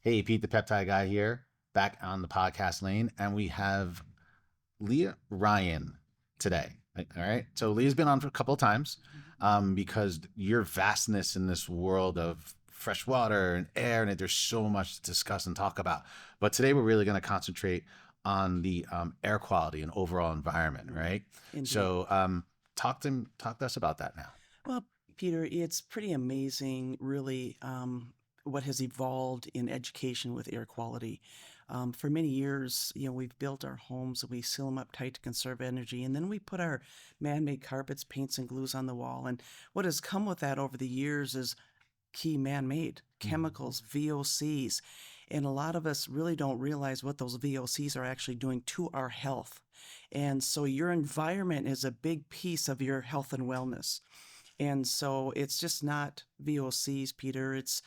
Hey, Pete, the peptide guy here, back on the podcast lane, and we have Leia Ryan today. All right. So Leah's been on for a couple of times because your vastness in this world of fresh water and air, and there's so much to discuss and talk about. But today we're really going to concentrate on the air quality and overall environment, right? Indeed. So talk to us about that now. Well, Peter, it's pretty amazing, really, what has evolved in education with air quality. For many years, we've built our homes and we seal them up tight to conserve energy, and then we put our man-made carpets, paints, and glues on the wall. And what has come with that over the years is key man-made chemicals, VOCs. And a lot of us really don't realize what those VOCs are actually doing to our health. And so your environment is a big piece of your health and wellness. And so it's just not VOCs, Peter. It's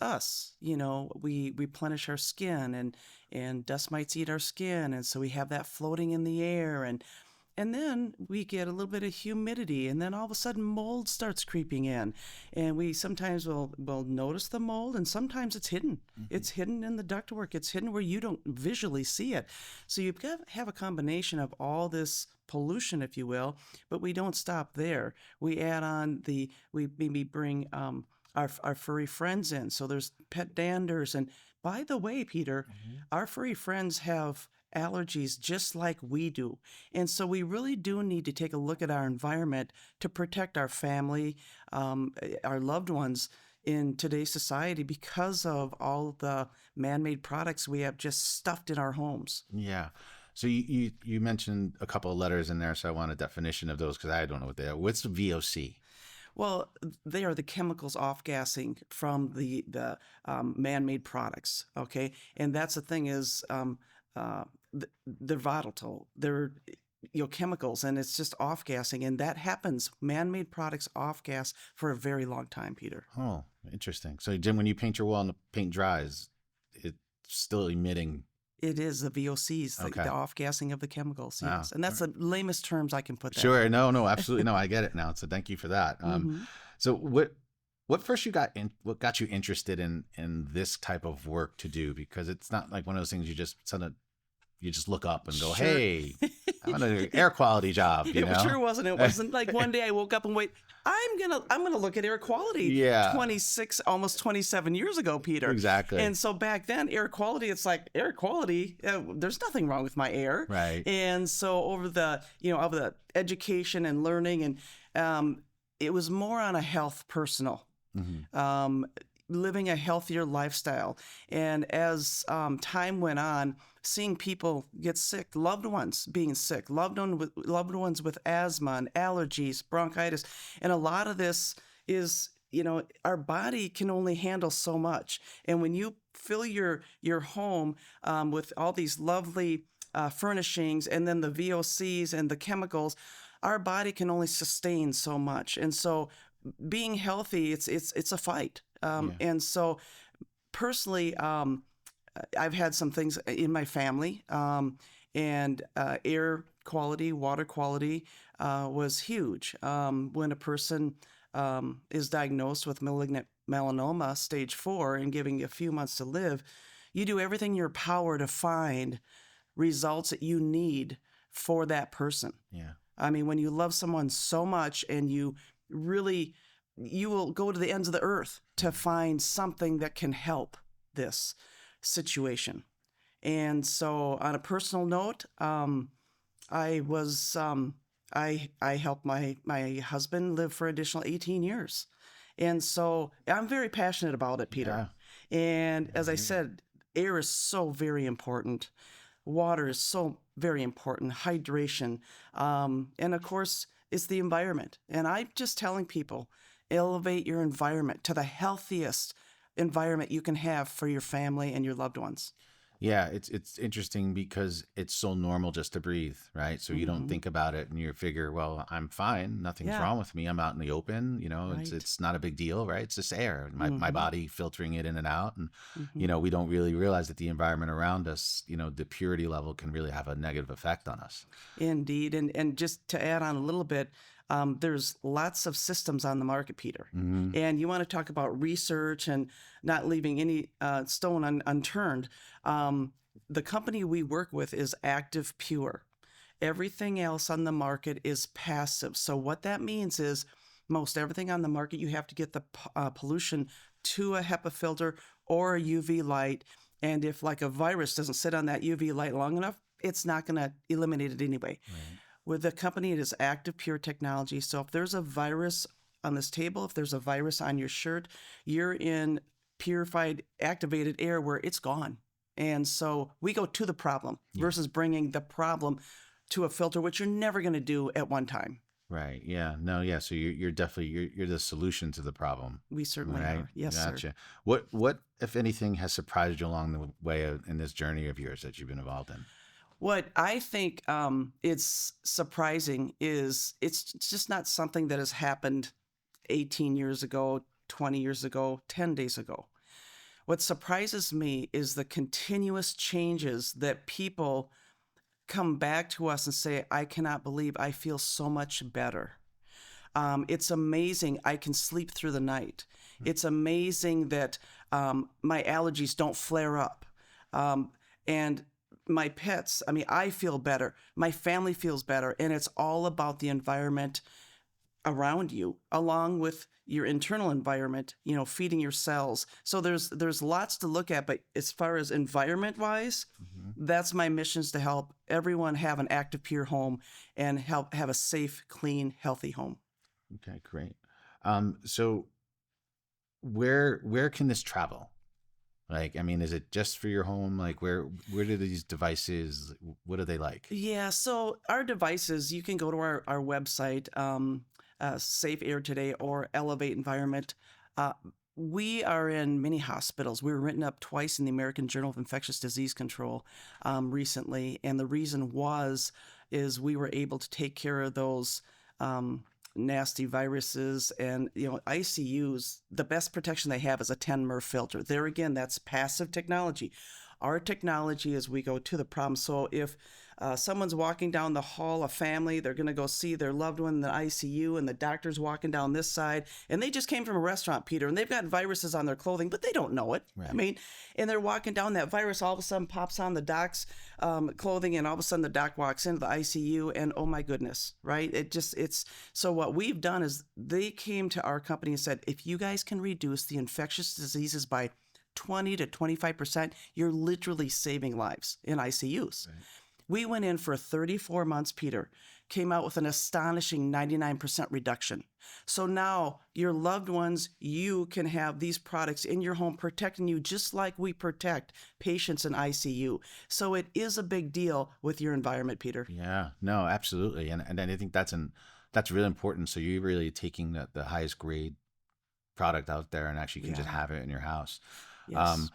us. We replenish our skin, and dust mites eat our skin, and so we have that floating in the air, and then we get a little bit of humidity, and then all of a sudden mold starts creeping in, and we sometimes will notice the mold, and sometimes it's hidden. It's hidden in the ductwork. It's hidden where you don't visually see it. So you've got to have a combination of all this pollution, if you will, but we don't stop there. We add on we maybe bring our furry friends in. So there's pet danders, and by the way, Peter, our furry friends have allergies just like we do. And so we really do need to take a look at our environment to protect our family, our loved ones in today's society because of all the man-made products we have just stuffed in our homes. Yeah. So you mentioned a couple of letters in there, so I want a definition of those because I don't know what they are. What's the VOC? Well, they are the chemicals off-gassing from the man-made products, okay? And that's the thing is they're volatile. They're chemicals, and it's just off-gassing, and that happens. Man-made products off-gas for a very long time, Peter. Oh, interesting. So Jim, when you paint your wall and the paint dries, it's still emitting. It is the VOCs, Okay. the off-gassing of the chemicals, Ah, yes. And that's the lamest terms I can put that. Sure. No, absolutely. No, I get it now. So thank you for that. So what first what got you interested in this type of work to do? Because it's not like one of those things you just look up and go, Sure. hey, I'm on an air quality job, you know? It sure wasn't. It wasn't like one day I woke up and wait, I'm gonna look at air quality. Yeah. 26, almost 27 years ago, Peter. Exactly. And so back then, air quality, it's like air quality. There's nothing wrong with my air. Right. And so over the of the education and learning, and it was more on a health personal. Living a healthier lifestyle. And as time went on, seeing people get sick, loved ones being sick, loved ones with asthma and allergies, bronchitis. And a lot of this is, our body can only handle so much. And when you fill your home with all these lovely furnishings and then the VOCs and the chemicals, our body can only sustain so much. And so being healthy, it's a fight. And so personally, I've had some things in my family, and air quality, water quality was huge. When a person is diagnosed with malignant melanoma, stage 4, and giving a few months to live, you do everything in your power to find results that you need for that person. Yeah. I mean, when you love someone so much and you will go to the ends of the earth to find something that can help this situation. And so on a personal note, I helped my husband live for an additional 18 years. And so I'm very passionate about it, Peter. Yeah. And as I said, air is so very important. Water is so very important, hydration. And of course, it's the environment. And I'm just telling people, elevate your environment to the healthiest environment you can have for your family and your loved ones. Yeah, it's interesting because it's so normal just to breathe, right? So you don't think about it and you figure, well, I'm fine. Nothing's wrong with me. I'm out in the open, Right. it's not a big deal, right? It's just air, my body filtering it in and out. And, we don't really realize that the environment around us, the purity level can really have a negative effect on us. Indeed. And just to add on a little bit, There's lots of systems on the market, Peter. Hmm. And you want to talk about research and not leaving any stone unturned. The company we work with is Active Pure. Everything else on the market is passive. So what that means is most everything on the market, you have to get the pollution to a HEPA filter or a UV light. And if like a virus doesn't sit on that UV light long enough, it's not going to eliminate it anyway. Right. With the company, it is Active Pure technology. So if there's a virus on this table, if there's a virus on your shirt, you're in purified, activated air where it's gone. And so we go to the problem versus bringing the problem to a filter, which you're never going to do at one time. Right. Yeah. No. Yeah. So you're definitely you're the solution to the problem. We certainly Right. are. Yes, sir. Gotcha. What if anything has surprised you along the way in this journey of yours that you've been involved in? What I think it's surprising is it's just not something that has happened 18 years ago, 20 years ago, 10 days ago. What surprises me is the continuous changes that people come back to us and say, I cannot believe I feel so much better. It's amazing I can sleep through the night. It's amazing that my allergies don't flare up. And my pets, I mean, I feel better. My family feels better. And it's all about the environment around you, along with your internal environment, feeding your cells. So there's lots to look at, but as far as environment wise, that's my mission, is to help everyone have an Active Pure home and help have a safe, clean, healthy home. Okay. Great. So where can this travel? Like, I mean, is it just for your home? Like, where do these devices? What are they like? Yeah, so our devices, you can go to our website, Safe Air Today or Elevate Environment. We are in many hospitals. We were written up twice in the American Journal of Infectious Disease Control recently, and the reason is we were able to take care of those nasty viruses. And ICUs, the best protection they have is a 10 MERV filter. There again, that's passive technology. Our technology is we go to the problem. So if someone's walking down the hall, a family, they're going to go see their loved one in the ICU, and the doctor's walking down this side, and they just came from a restaurant, Peter, and they've got viruses on their clothing, but they don't know it. Right. I mean, and they're walking down, that virus all of a sudden pops on the doc's clothing, and all of a sudden the doc walks into the ICU, and oh my goodness, right? So what we've done is they came to our company and said, if you guys can reduce the infectious diseases by 20 to 25%, you're literally saving lives in ICUs. Right. We went in for 34 months, Peter, came out with an astonishing 99% reduction. So now your loved ones, you can have these products in your home protecting you just like we protect patients in ICU. So it is a big deal with your environment, Peter. Yeah, no, absolutely. And I think that's really important. So you're really taking the highest grade product out there and actually can just have it in your house. Yes.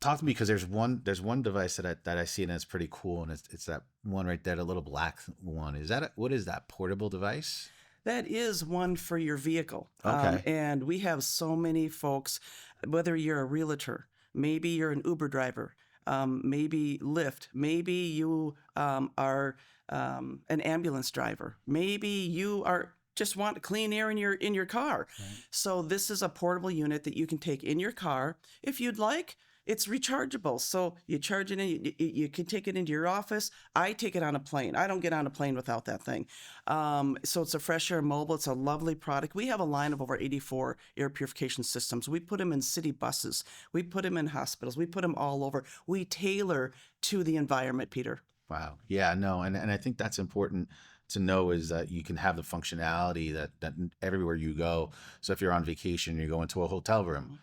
Talk to me, because there's one device that I see, and it's pretty cool, and it's that one right there, the little black one. What is that portable device? That is one for your vehicle. Okay. And we have so many folks, whether you're a realtor, maybe you're an Uber driver, maybe Lyft, maybe you are an ambulance driver, maybe you are just want clean air in your car. Right. So this is a portable unit that you can take in your car if you'd like. It's rechargeable. So you charge it in, you can take it into your office. I take it on a plane. I don't get on a plane without that thing. So it's a fresh air mobile. It's a lovely product. We have a line of over 84 air purification systems. We put them in city buses. We put them in hospitals. We put them all over. We tailor to the environment, Peter. Wow. Yeah, no. And I think that's important to know, is that you can have the functionality that everywhere you go. So if you're on vacation, you go into a hotel room,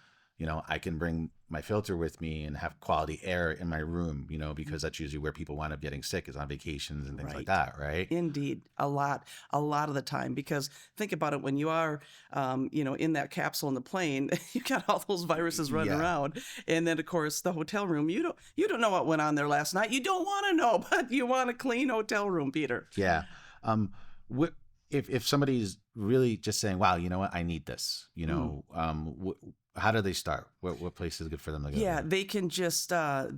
I can bring my filter with me and have quality air in my room, because that's usually where people wind up getting sick, is on vacations and things like that, right? Indeed. A lot of the time, because think about it, when you are, in that capsule in the plane, you got all those viruses running around. And then of course the hotel room, you don't know what went on there last night. You don't want to know, but you want a clean hotel room, Peter. Yeah. If somebody's really just saying, wow, you know what, I need this, how do they start? What place is good for them to go? Yeah, they can just certainly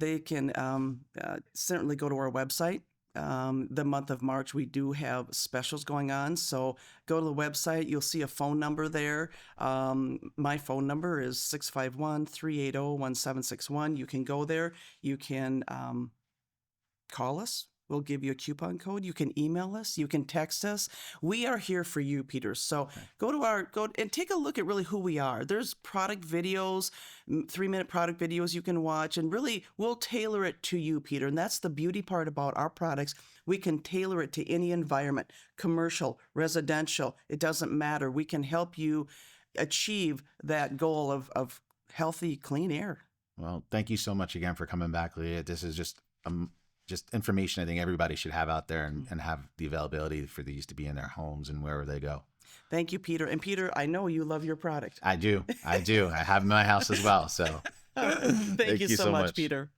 go to our website, the month of March, we do have specials going on. So go to the website. You'll see a phone number there. My phone number is 651-380-1761. You can go there. You can call us. We'll give you a coupon code. You can email us. You can text us. We are here for you, Peter. So go and take a look at really who we are. There's product videos, 3-minute product videos you can watch, and really we'll tailor it to you, Peter. And that's the beauty part about our products. We can tailor it to any environment, commercial, residential. It doesn't matter. We can help you achieve that goal of healthy, clean air. Well, thank you so much again for coming back, Leah. This is just information I think everybody should have out there and have the availability for these to be in their homes and wherever they go. Thank you, Peter. And Peter, I know you love your product. I do. I have them in my house as well. So Thank you so much, Peter.